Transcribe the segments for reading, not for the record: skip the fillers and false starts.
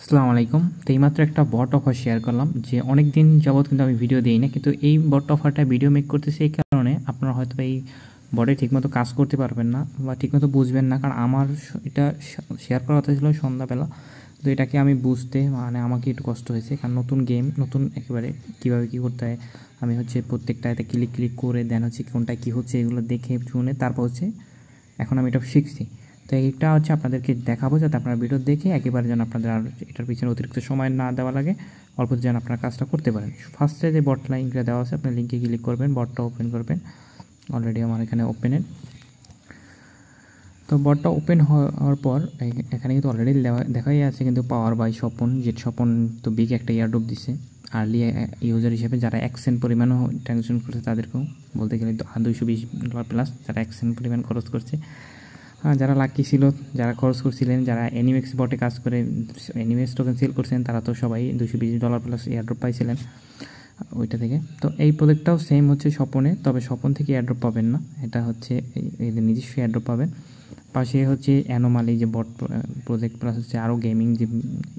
আসসালামু আলাইকুম। তো এইমাত্র একটা বট অফার শেয়ার করলাম যে অনেক দিন যাবৎ কিন্তু আমি ভিডিও দিই না, কিন্তু এই বট অফারটা ভিডিও মেক করতেছি এই কারণে আপনারা হয়তো এই বটে ঠিকমতো কাজ করতে পারবেন না বা ঠিকমতো বুঝবেন না, কারণ আমার এটা শেয়ার করা কথা ছিল সন্ধ্যাবেলা। তো এটাকে আমি বুঝতে আমাকে একটু কষ্ট হয়েছে, কারণ নতুন গেম, নতুন একেবারে কীভাবে কী করতে হয় আমি প্রত্যেকটাতে ক্লিক ক্লিক করে দেন কোনটায় কী হচ্ছে এগুলো দেখে শুনে তারপর এখন আমি এটা শিখছি। তো এইটা আপনাদেরকে দেখাবো যাতে আপনারা ভিডিও দেখে একেবারে যেন আপনাদের আর এটার পিছনে অতিরিক্ত সময় না দেওয়া লাগে, অল্প যেন আপনারা কাজটা করতে পারেন। ফার্স্টে যে বট লিঙ্কটা দেওয়া আছে আপনি লিঙ্কে ক্লিক করবেন, বটটা ওপেন করবেন। অলরেডি আমার এখানে ওপেনের। তো বটটা ওপেন হওয়ার পর এখানে কিন্তু অলরেডি দেখাই আছে কিন্তু পাওয়ার বাই স্বপন, স্বপন তো বিগ একটা ইয়ারড্রপ দিছে আর্লি ইউজার হিসেবে। যারা $1 পরিমাণও ট্রানজ্যাকশন করছে তাদেরকেও বলতে গেলে $220 প্লাস যারা $1 পরিমাণ খরচ করছে। যারা লাকি ছিল, যারা খরচ করছিলেন, যারা অ্যানিমেক্স বটে কাজ করে অ্যানিমেক্স টোকেন সেল করছেন, তারা তো সবাই $220 প্লাস এয়ারড্রপ পাইছিলেন ওইটা থেকে। তো এই প্রোজেক্টটাও সেম হচ্ছে স্বপনে, তবে স্বপন থেকে এয়ারড্রপ পাবেন না, এটা এদের নিজস্ব এয়ারড্রপ পাবেন। পাশে অ্যানোমালি যে বট প্রজেক্ট প্লাস আরও গেমিং যে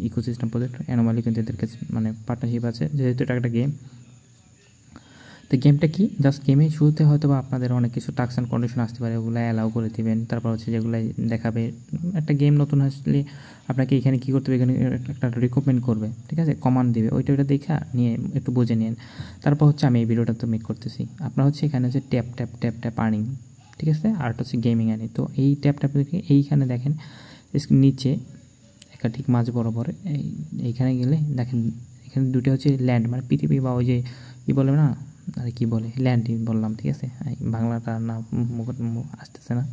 ইকোসিস্টেম প্রজেক্ট অ্যানোমালি কিন্তু এদের কাছে পার্টনারশিপ আছে, যেহেতু এটা একটা গেম। তো গেমটা কি, জাস্ট গেমের শুরুতে হয়তো বা আপনাদের অনেক কিছু টার্মস অ্যান্ড কন্ডিশন আসতে পারে, ওগুলো অ্যালাউ করে দেবেন। তারপর যেগুলো দেখাবে একটা গেম নতুন আসলে আপনাকে এখানে কী করতে হবে, এখানে একটা রিকমেন্ড করবে, ঠিক আছে, কমান্ড দেবে, ওইটা দেখা নিয়ে একটু বুঝে নিন। তারপর আমি এই ভিডিওটা তো মেক করতেছি। আপনার এখানে tap tap tap tap earning, ঠিক আছে, আর গেমিং আর্নিং। তো এই ট্যাপ ট্যাপ দেখে এইখানে দেখেন নিচে একটা ঠিক মাঝ বরাবর এইখানে গেলে দেখেন এখানে দুটো ল্যান্ড, পৃথিবী বা ওই যে কী বলে না, আর কি বলে ল্যান্ড বললাম, ঠিক আছে, বাংলাটা না আসতেছে না,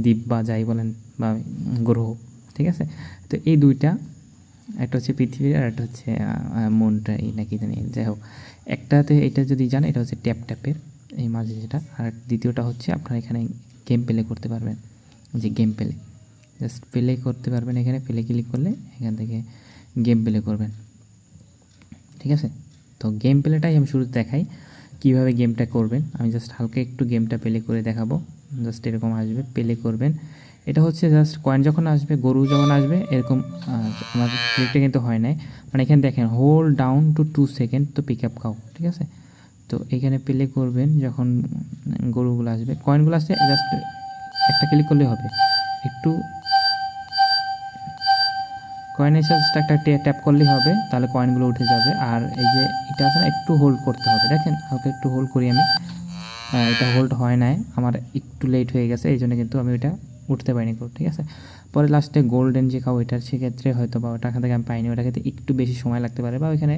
দ্বীপ বা যাই বলেন বা গ্রহ, ঠিক আছে। তো এই দুইটা, একটা পৃথিবীর আর একটা মনটা এই নাকি জানি, যাই হোক, একটাতে এটা যদি জান এটা ট্যাপ ট্যাপের এই মাঝে যেটা, আর দ্বিতীয়টা আপনারা এখানে গেম প্লে করতে পারবেন, যে গেম প্লে জাস্ট প্লে করতে পারবেন। এখানে প্লে ক্লিক করলে এখান থেকে গেম প্লে করবেন, ঠিক আছে। তো গেম প্লেটাই আমি শুরুতে দেখাই কীভাবে গেমটা করবেন। আমি জাস্ট হালকা একটু গেমটা প্লে করে দেখাবো। জাস্ট এরকম আসবে, প্লে করবেন। এটা জাস্ট কয়েন যখন আসবে, গরু যখন আসবে এরকম, আমার ক্লিকটা কিন্তু হয় নাই, এখানে দেখেন হোল্ড ডাউন টু 2 সেকেন্ড তো পিক আপ খাও, ঠিক আছে। তো এখানে প্লে করবেন, যখন গরুগুলো আসবে, কয়েনগুলো আসছে, জাস্ট একটা ক্লিক করলে হবে, একটু কয়েনের জাস্ট একটা ট্যাপ করলেই হবে, তাহলে কয়েনগুলো উঠে যাবে। আর এই যে এটা আছে না, একটু হোল্ড করতে হবে, দেখেন হালকা একটু হোল্ড করি আমি, এটা হোল্ড হয় নাই, আমার একটু লেট হয়ে গেছে, এই জন্য কিন্তু আমি ওইটা উঠতে পারিনি, ঠিক আছে। পরে লাস্টে গোল্ডেন যে খাও ওইটার, সেক্ষেত্রে হয়তো বা ওটা এখান থেকে আমি পাইনি, ওটা ক্ষেত্রে একটু বেশি সময় লাগতে পারে বা ওইখানে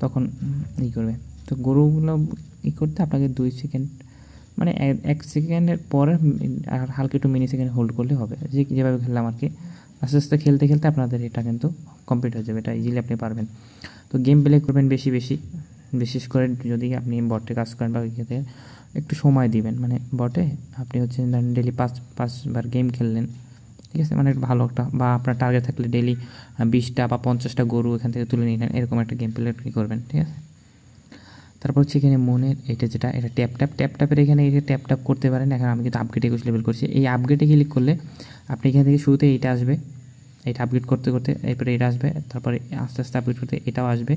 তখন করবে। তো গরুগুলো করতে আপনাকে 2 সেকেন্ড 1 সেকেন্ডের পরে আর হালকা একটু মিনি সেকেন্ড হোল্ড করলে হবে, যেভাবে খেললাম আর কি। আস্তে আস্তে খেলতে খেলতে আপনাদের এটা কিন্তু কমপ্লিট হয়ে যাবে, এটা ইজিলি আপনি পারবেন। তো গেম প্লে করবেন বিশেষ করে যদি আপনি বটে কাজ করেন বা ওইখানে একটু সময় দিবেন, বটে আপনি ডেলি 5বার গেম খেললেন, ঠিক আছে, ভালো একটা, বা আপনার টার্গেট থাকলে ডেলি 20টা বা 50টা গরু এখান থেকে তুলে নিলেন, এরকম একটা গেম প্লে আপনি করবেন, ঠিক আছে। তারপর এখানে মনের এটা ট্যাপ ট্যাপের এখানে ট্যাপ ট্যাপ করতে পারেন। এখন আমি কিন্তু আপগ্রেড 21 লেভেল করছি, এই আপগ্রেডে ক্লিক করলে আপনি এখান থেকে শুরুতে এইটা আসবে, এটা আপগ্রেড করতে করতে এরপরে এটা আসবে, তারপরে আস্তে আস্তে আপগ্রেড করতে এটাও আসবে,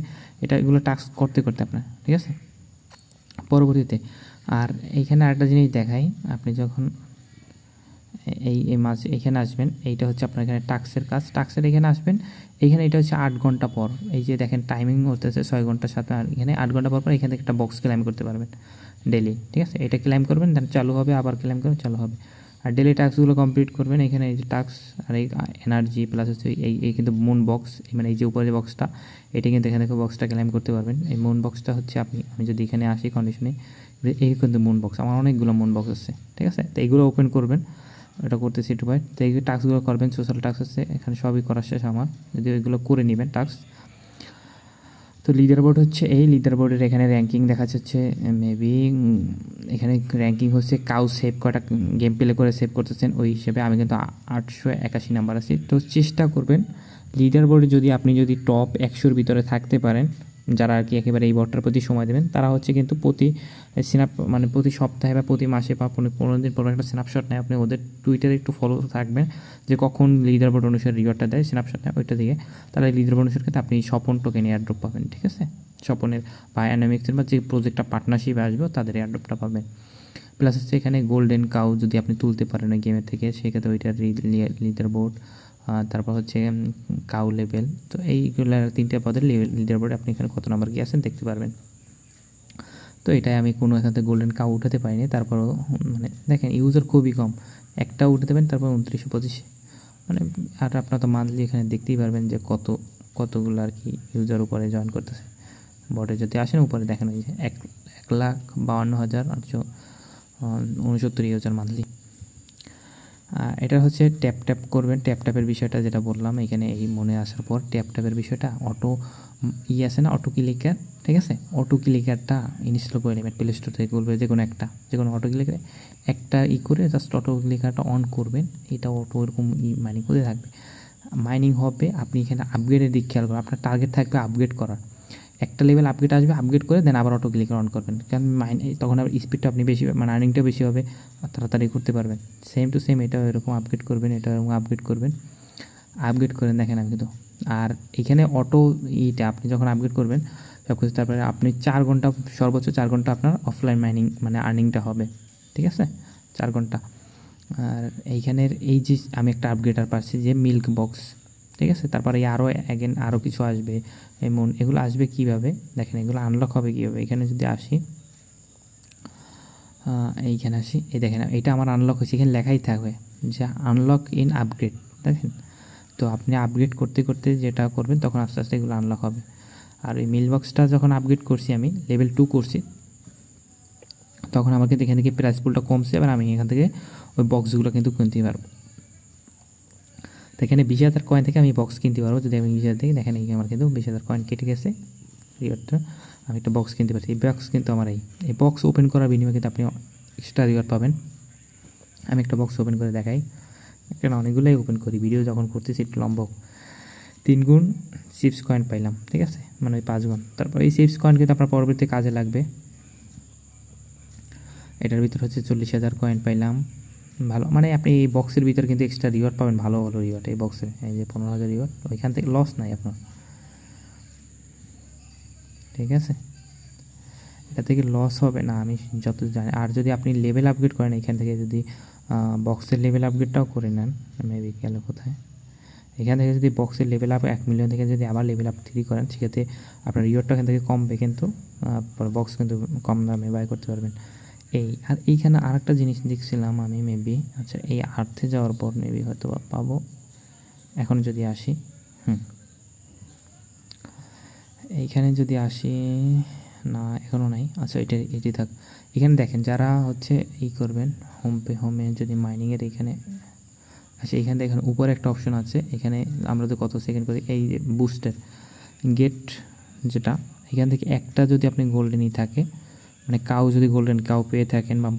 এগুলো টাস্ক করতে করতে আপনার, ঠিক আছে, পরবর্তীতে। আর এইখানে আরেকটা জিনিস দেখাই, আপনি যখন এই মাঝে এখানে আসবেন, এইটা আপনার এখানে টাস্কের কাজ, টাস্কের এখানে আসবেন, এইখানে এটা 8 ঘন্টা পর, এই যে দেখেন টাইমিং হতেছে 6 ঘন্টার সাথে, আর এখানে 8 ঘন্টা পর এখান থেকে একটা বক্স ক্লাইম করতে পারবেন ডেলি, ঠিক আছে। এটা ক্লাইম করবেন, দেন চালু হবে, আবার ক্লাইম করবেন, চালু হবে। আর ডেলি টাস্কগুলো কমপ্লিট করবেন, এখানে এই যে টাস্ক আর এই এনার্জি প্লাস এই কিন্তু মুন বক্স, এই যে উপরে যে বক্সটা, এটা কিন্তু এখানে থেকে বক্সটা ক্লাইম করতে পারবেন। এই মুন বক্সটা আমি যদি এখানে আসি কন্ডিশনে, এই কিন্তু মুন বক্স, আমার অনেকগুলো মুন বক্স আছে, ঠিক আছে। তো এইগুলো ওপেন করবেন, এটা করতেছি একটু ভাই। তো এই টাস্কগুলো করবেন, সোশ্যাল টাস্ক আছে এখানে, সবই করার শেষ আমার, যদি ওইগুলো করে নেবেন টাস্ক। তো লিডার বোর্ড এই লিডার বোর্ডের এখানে র্যাঙ্কিং দেখা যাচ্ছে, মেবি এখানে র্যাঙ্কিং কাউ সেভ কটা গেম প্লে করে সেভ করতেছেন, ওই হিসেবে আমি কিন্তু 881 নাম্বার আছি। তো চেষ্টা করবেন লিডার বোর্ডে আপনি যদি টপ 100-র ভিতরে থাকতে পারেন, যারা আর কি একেবারে এই বটটার প্রতি সময় দেবেন তারা হচ্ছে কিন্তু প্রতি মানে প্রতি সপ্তাহে বা প্রতি মাসে বা 15 দিন পর একটা স্ন্যাপশট নেয়। আপনি ওদের টুইটারে একটু ফলো থাকবেন যে কখন লিডার বোর্ড অনুসারে রিওয়ার্ডটা দেয়, স্ন্যাপশট নেয় ওইটা দিয়ে তাহলে লিডার বোর্ড অনুসারে ক্ষেত্রে আপনি স্বপন টোকেন এয়ারড্রপ পাবেন। ঠিক আছে, স্বপনের বা অ্যানামিক্সের বা যে প্রজেক্টটা পার্টনারশিপে আসবে তাদের এয়ারড্রপটা পাবেন। প্লাস হচ্ছে এখানে গোল্ডেন কাউ যদি আপনি তুলতে পারেন ওই গেমের থেকে সেক্ষেত্রে ওইটার লিডার বোর্ড, তারপর হচ্ছে কাউ লেভেল, তো এইগুলো 3টে পদের লিডার বোর্ডে আপনি এখানে কত নাম্বার কি আছেন দেখতে পারবেন। তো এটাই আমি কোনো এখান থেকে গোল্ডেন কাউ উঠাতে পারিনি, তারপরও মানে দেখেন ইউজার খুবই কম, একটা উঠে দেবেন তারপর 2925 মানে। আর আপনার তো মান্থলি এখানে দেখতেই পারবেন যে কতগুলো আর কি ইউজার উপরে জয়েন করতেছে বটে। যদি আসেন উপরে দেখেন ওই যে 1,52,869 ইউজার মান্থলি। এটা হচ্ছে ট্যাপ করবেন, ট্যাপের বিষয়টা যেটা বললাম এখানে এই মনে আসার পর ট্যাপের বিষয়টা অটো আছে না, অটো ক্লিকার। ঠিক আছে, অটো ক্লিকারটা ইনস্টল করে নেবেন প্লে স্টোর থেকে, বলবে যে কোনো অটো ক্লিকারে একটা করে জাস্ট অটো ক্লিকারটা অন করবেন। এটা অটো এরকম মাইনিং করতে থাকবে, মাইনিং হবে। আপনি এখানে আপগ্রেডের দিক খেয়াল করবেন, আপনার টার্গেট থাকবে আপগ্রেড করার, একটা লেভেল আপগ্রেড আসবে, আপগ্রেড করে দেন আবার অটো ক্লিকার অন করবেন, কারণ তখন আবার স্পিডটা আপনি বেশি মানে আর্নিংটা বেশি হবে, তাড়াতাড়ি করতে পারবেন। সেম টু সেম এটাও এরকম আপগ্রেড করবেন, এটা এরকম আপগ্রেড করবেন, আপগ্রেড করেন দেখেন আমি কিন্তু। আর এখানে অটো আপনি যখন আপগ্রেড করবেন সব কিছু, তারপরে আপনি 4 ঘন্টা সর্বোচ্চ 4 ঘন্টা আপনার অফলাইন মাইনিং মানে আর্নিংটা হবে। ঠিক আছে, 4 ঘন্টা। আর এইখানের এই যে আমি একটা আপগ্রেডার পাচ্ছি যে মিল্ক বক্স। ঠিক আছে, তারপরে আরও কিছু আসবে, এগুলো আসবে কীভাবে দেখেন, এগুলো আনলক হবে কীভাবে। এখানে যদি আসি, এইখানে আসি, এই দেখেন এটা আমার আনলক হয়েছে, এখানে লেখাই থাকবে যে আনলক ইন আপগ্রেড। দেখেন, তো আপনি আপগ্রেড করতে করতে যেটা করবেন তখন আস্তে আস্তে এগুলো আনলক হবে। আর ওই মিল বক্সটা যখন আপগ্রেড করছি আমি লেভেল 2 করছি, তখন আমাকে এখান থেকে প্রাইস পুলটা কমছে, এবার আমি এখান থেকে ওই বক্সগুলো কিন্তু কিনতে পারবো। তো এখানে 20,000 কয়েন থেকে আমি বক্স কিনতে পারবো। যদি আমি 20,000 থেকে দেখেন এই আমার কিন্তু 20,000 কয়েন কেটে গেছে রিওয়ার্ডটা, আমি একটা বক্স কিনতে পারছি। এই বক্স কিন্তু আমার এই বক্স ওপেন করার বিনিময়ে কিন্তু আপনি এক্সট্রা রিওয়ার্ড পাবেন। আমি একটা বক্স ওপেন করে দেখাই, কেন অনেকগুলোই ওপেন করি, ভিডিও যখন করতেছি একটু লম্বা। 3 গুণ চিপস কয়েন পাইলাম। ঠিক আছে, মানে ওই 5 গুণ। তারপর এই চিপস কয়েন কিন্তু আপনার পরবর্তী কাজে লাগবে। এটার ভিতর হচ্ছে 40,000 কয়েন পাইলাম, ভালো। মানে আপনি এই বক্সের ভিতরে কিন্তু এক্সট্রা রিওয়ার্ড পাবেন, ভালো রিওয়ার্ড এই বক্সে। এই যে 15,000 রিওয়ার্ড, ওইখান থেকে লস নাই আপনার। ঠিক আছে, এটা থেকে লস হবে না আমি যত জানি। আর যদি আপনি লেভেল আপগ্রেড করেন এখান থেকে, যদি বক্সের লেভেল আপগ্রেডটাও করে নেন, মেবি গেল কোথায়, এখান থেকে যদি বক্সের লেভেল আপ 1 মিলিয়ন থেকে যদি আবার লেভেল আপ 3 করেন, সেক্ষেত্রে আপনার রিওয়ার্ডটা এখান থেকে কমবে, কিন্তু বক্স কিন্তু কম দামে বাই করতে পারবেন। আর এইখানে আরেকটা জিনিস দেখছিলাম আমি মেবি, আচ্ছা এই আর্থে যাওয়ার পর মেবি হয়তো পাবো। এখন যদি আসি, এইখানে যদি আসি, না এখনও নাই, আচ্ছা এটি থাক। এখানে দেখেন যারা হচ্ছে করবেন, হোমে যদি মাইনিংয়ের এখানে আচ্ছা, এখানে দেখেন উপরে একটা অপশন আছে, এখানে আমরা তো কত সেকেন্ড করি, এই যে বুস্টার গেট যেটা, এখান থেকে একটা যদি আপনি গোল্ডেনই থাকে, মানে কাউ যদি গোল্ডেন কাউ পেয়ে থাকেন বা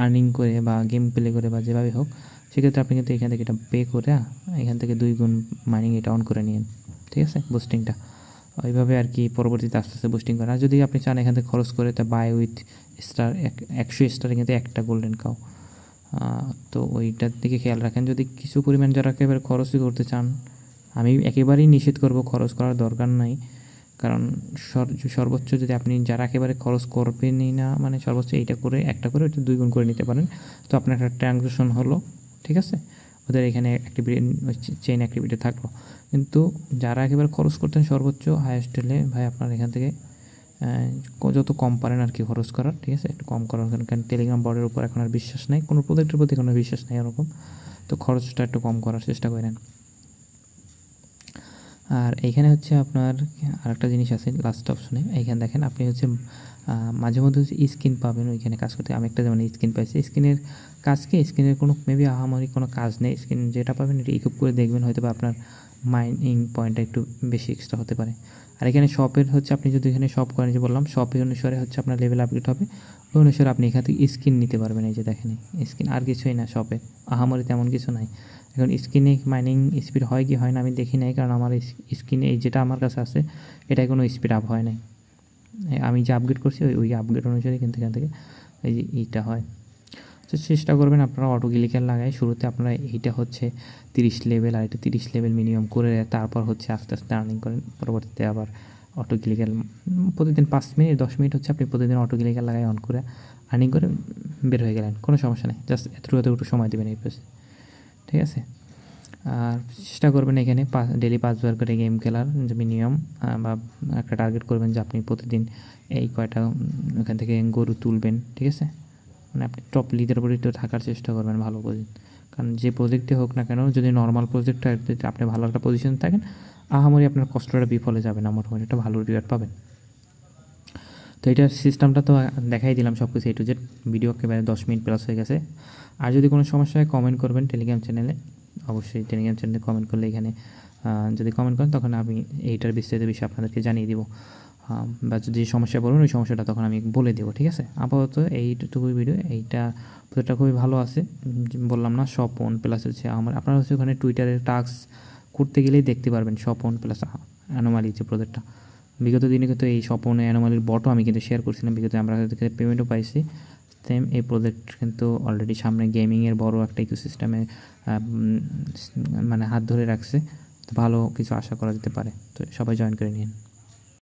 আর্নিং করে বা গেম প্লে করে বা যেভাবে হোক, সেক্ষেত্রে আপনি কিন্তু এখান থেকে এটা পে করে এখান থেকে 2 গুণ মাইনিং এটা অন করে নিন। ঠিক আছে, বুস্টিংটা ওইভাবে আর কি পরবর্তীতে আস্তে আস্তে বুস্টিং করেন। আর যদি আপনি চান এখান থেকে খরচ করে, তা বাই উইথ স্টার 100 স্টারে কিন্তু একটা গোল্ডেন কাউ, তো ওইটার দিকে খেয়াল রাখেন। যদি কিছু পরিমাণ যারা একেবারে খরচই করতে চান, আমি একেবারেই নিষেধ করব, খরচ করার দরকার নাই। কারণ সর্বোচ্চ যদি আপনি যারা একেবারে খরচ করবেনই না, মানে সর্বোচ্চ একটা করে ওইটা 2 গুণ করে নিতে পারেন, তো আপনার একটা ট্রানজ্যাকশন হলো। ঠিক আছে, ওদের এখানে অ্যাক্টিভিটি চেইন অ্যাক্টিভিটি থাকলো। কিন্তু যারা একেবারে খরচ করতেন সর্বোচ্চ হাইয়েস্ট হলে, ভাই আপনার এখান থেকে যত কম পারেন আর কি খরচ করার। ঠিক আছে, একটু কম করার, কারণ টেলিগ্রাম বটের উপর এখন আর বিশ্বাস নাই, কোনো প্রোডাক্টের প্রতি কোনো বিশ্বাস নেই এরকম, তো খরচটা একটু কম করার চেষ্টা করেন। আর এইখানে হচ্ছে আপনার আরেকটা জিনিস আছে লাস্ট অপশনে, এইখানে দেখেন আপনি হচ্ছে মাঝে মধ্যে হচ্ছে স্কিন পাবেন ওইখানে কাজ করতে। আমি একটা যেমন স্কিন পাইছি, স্কিনের কাজ কি, স্কিনের কোনো মেবি আহামরি কোনো কাজ নেই, স্কিন যেটা পাবেন এটা ইকুইপ করে দেখবেন, হয়তো বা আপনার মাইনিং পয়েন্টটা একটু বেশি এক্সট্রা হতে পারে। আর এখানে শপের হচ্ছে আপনি যদি এখানে শপ করেন, যে বললাম শপের অনুসারে হচ্ছে আপনার লেভেল আপগ্রেড হবে, ওই অনুসারে আপনি এখান থেকে স্কিন নিতে পারবেন। এই যে দেখেন স্কিন, আর কিছুই না শপে, আহামরি তেমন কিছু নাই। এখন স্কিনে মাইনিং স্পিড হয় কি হয় না আমি দেখি নাই, কারণ আমার স্কিনে এই যেটা আমার কাছে আছে এটাই কোনো স্পিড আপ হয় নাই। আমি যে আপগ্রেড করছি ওই আপগ্রেড অনুসারে কিন্তু এখান থেকে এই যে এইটা হয়। তো চেষ্টা করবেন আপনারা অটো ক্লিকার লাগায় শুরুতে আপনারা এইটা হচ্ছে 30 লেভেল আর এটা 30 লেভেল মিনিমাম করে তারপর হচ্ছে আস্তে আস্তে আর্নিং করেন। পরবর্তীতে আবার অটো ক্লিকার প্রতিদিন 5 মিনিট 10 মিনিট হচ্ছে আপনি প্রতিদিন অটো ক্লিকার লাগায় অন করে আর্নিং করে বের হয়ে গেলেন, কোনো সমস্যা নেই। জাস্ট এতটুকু একটু সময় দেবেন এই পেজে, ঠিক আছে। আর চেষ্টা করবেন এখানে ডেলি 5 বার করে গেম খেলার যে মিনিমাম, বা একটা টার্গেট করবেন যে আপনি প্রতিদিন এই কয়টা ওখান থেকে গরু তুলবেন, ঠিক আছে। মানে আপনি টপ লিডার বোর্ডে তো থাকার চেষ্টা করবেন ভালো প্রজেক্ট, কারণ যে প্রজেক্টে হোক না কেন যদি নর্মাল প্রজেক্টটা আপনি ভালো একটা পজিশন থাকেন আহামরি আপনার কষ্টটা বিফলে যাবে না, মোটামুটি একটা ভালো রিওয়ার্ড পাবেন। তো এটার সিস্টেমটা তো দেখাই দিলাম সব কিছু A to Z, ভিডিও একেবারে 10 মিনিট প্লাস হয়ে গেছে। আর যদি কোনো সমস্যা হয় কমেন্ট করবেন টেলিগ্রাম চ্যানেলে, অবশ্যই টেলিগ্রাম চ্যানেলে কমেন্ট করলে এখানে যদি কমেন্ট করেন তখন আমি এইটার বিস্তারিত বিষয়ে আপনাদেরকে জানিয়ে দিব, বা যদি সমস্যা পড়বেন ওই সমস্যাটা তখন আমি বলে দেবো, ঠিক আছে। আপাতত এইটুকুই ভিডিও, এইটা প্রজেক্টটা খুবই ভালো আছে, বললাম না স্বপন প্লাস হচ্ছে আমার, আপনারা হচ্ছে ওখানে টুইটারের টাস্ক করতে গেলেই দেখতে পারবেন স্বপন প্লাস অ্যানোমালি যে প্রজেক্টটা। বিগত দিনে কিন্তু এই স্বপন অ্যানোমালির বটও আমি কিন্তু শেয়ার করছিলাম, বিগত আমরা পেমেন্টও পাইছি। সেম এই প্রজেক্ট কিন্তু অলরেডি সামনে গেমিংয়ের বড় একটা ইকোসিস্টেমে মানে হাত ধরে রাখছে, তো ভালো কিছু আশা করা যেতে পারে। তো সবাই জয়েন করে নিন।